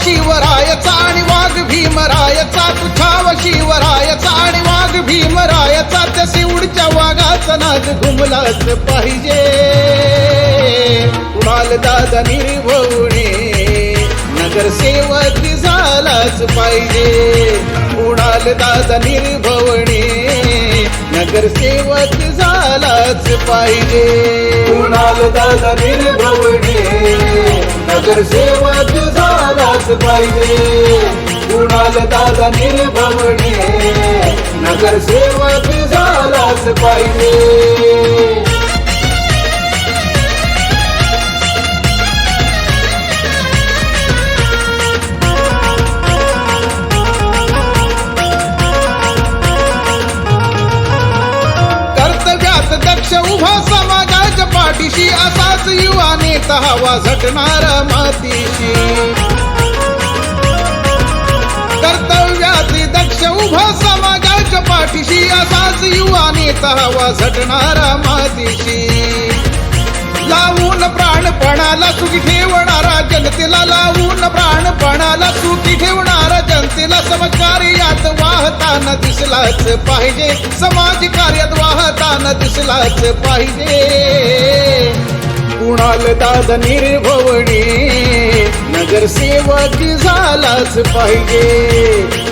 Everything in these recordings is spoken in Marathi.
शिवरायाचा आणि वाघ भीमरायाचा, तू छावा शिवरायाचा आणि वाघ भीमरायाचा, त्या शिवडच्या वाघाचा नाद घुमलाच पाहिजे. कुणाल दादा निर्भवणे नगरसेवक झालाच पाहिजे. कुणाल दादा निर्भवणे नगरसेवक झालाच पाहिजे. कुणाल दादा निर्भवणे नगरसेवक झालाच पाहिजे. कुणाल दादा निर्भवणे नगरसेवक झालाच पाहिजे. दक्ष उभा समाजाच्या पाठीशी, असाच युवा नेता हवा झटणारा मातीशी. कर्तव्यात दक्ष उभा समाजाच्या पाठीशी, असाच युवा नेता हवा झटणारा मातीशी. लावून प्राणपणाला सुखी ठेवणारा जनतेला, लावून प्राणपणाला सुखी ठेवणारा जनतेला, समाजकार्यात वाहताना दिसलाच पाहिजे. समाज कार्यात वाहताना दिसलाच पाहिजे. कुणाल दादा निर्भवणे नगरसेवक झालाच पाहिजे.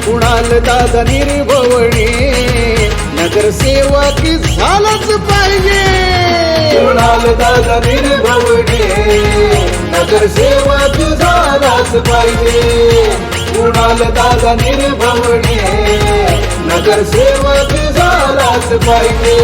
कुणाल दादा निर्भवणे नगरसेवक झालाच पाहिजे. कुणाल दादा निर्भवणे नगरसेवक झालाच पाहिजे. कुणाल दादा निर्भवणे नगरसेवक झालाच पाहिजे.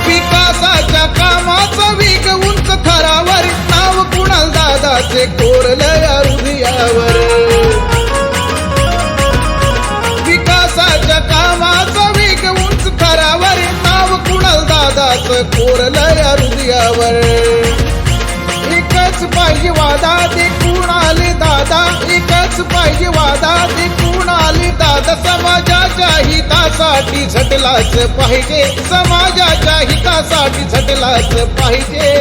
विकासाच्या कामाचा वेग उंच थरावर, नाव कुणाल दादाचे कोरलंय हृदयावर. विकासाच्या कामाचा वेग उंच थरावर, नाव कुणाल दादाचं कोरलंय हृदयावर. एकच पाहिजे वादा ते कुणाल दादा, एकच पाहिजे वादा ते कुणाल दादा. समाजाच्या हितासाठी झटलाच पाहिजे. समाजाच्या हितासाठी झटलाच पाहिजे.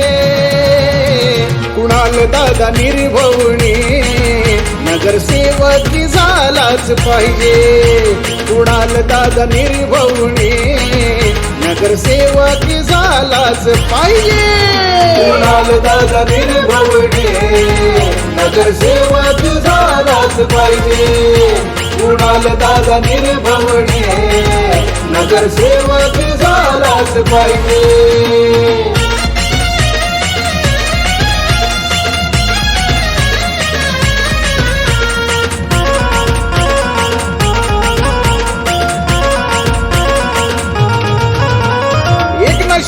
कुणाल दादा निर्भवणे नगरसेवक झालाच पाहिजे. कुणाल दादा निर्भवणे नगरसेवक झालाच पाहिजे. कुणाल दादा निर्भवणे नगरसेवक झालाच पाहिजे. कुणाल दादा निर्भवणे नगरसेवक झालाच पाहिजे.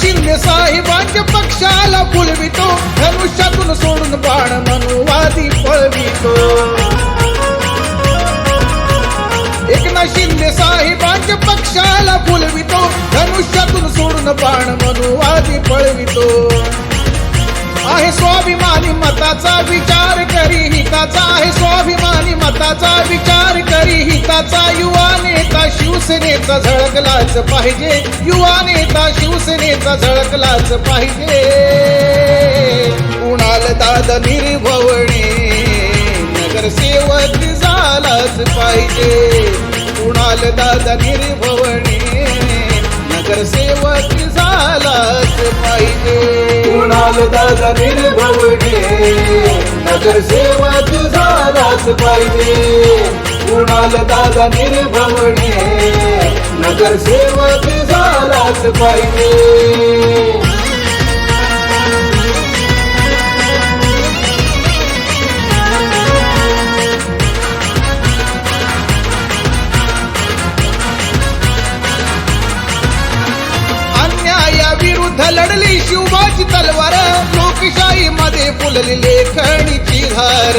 शिंदे साहेबांच्या पक्षाला फुलवितो, धनुष्यातून सोडून बाण मनुवादी पळवितो. एकनाथ शिंदे साहेबांच्या पक्षाला फुलवितो, धनुष्यातून सोडून बाण मनुवादी पळवितो. आहे स्वाभिमानी मताचा विचार करी हिताचा, आहे स्वाभिमानी मताचा विचार करी हिताचा. युवा नेता शिवसेनेचा झळकलाच पाहिजे. युवा नेता शिवसेनेचा झळकलाच पाहिजे. कुणाल दादा निर्भवणे नगरसेवक झालाच पाहिजे. कुणाल दादा निर्भवणे नगरसेवक झालाच पाहिजे. कुणाल दादा निर्भवणे नगरसेवक झालाच पाहिजे. कुणाल दादा निर्भवणे नगरसेवक झालाच पाहिजे. विरुद्ध लढली शिवबाची तलवार, लोकशाही मध्ये फुलली लेखणीची धार.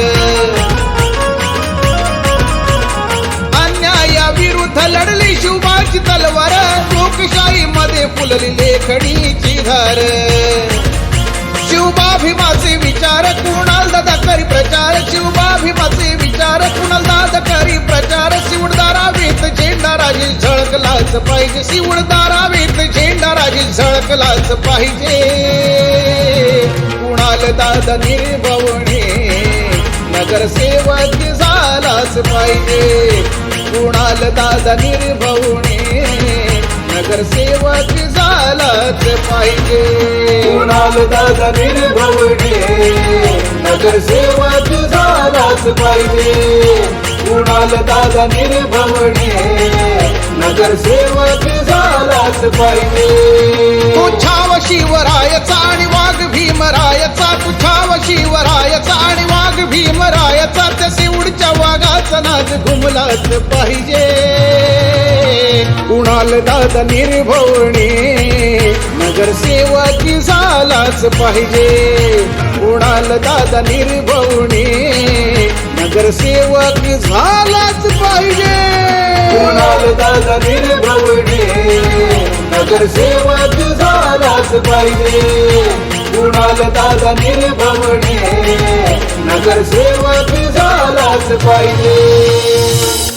अन्यायाविरुद्ध लढली शिवबाची तलवार, लोकशाही मध्ये फुलली लेखणीची धार. शिवबाभिमाचे विचार कुणाल दादा करी प्रचार. शिवबाभिमाचे विचार कुणाल दादा करी प्रचार. पाहिजे शिवड दारावीत झेंडा राजी झळकलाच पाहिजे कुणाल दादा निर्भवणे नगरसेवक झालाच पाहिजे कुणाल दादा निर्भवणे नगरसेवक झालाच पाहिजे कुणाल दादा निर्भवणे नगरसेवक झालाच पाहिजे कुणाल दादा निर्भवणे नगरसेवक झालाच पाहिजे तू छाव शिवरायाचा आणि वाघ भीमरायाचा तू छाव शिवरायाचा आणि वाघ भीमरायाचा त्या शिवडच्या वाघाचा नाच घुमलाच पाहिजे कुणाल दादा निर्भवणे नगरसेवक झालाच पाहिजे कुणाल दादा निर्भवणे नगरसेवक झालाच पाहिजे कुणाल दादा निर्भवणे नगरसेवक झालाच पाहिजे कुणाल दादा निर्भवणे नगरसेवक झालाच पाहिजे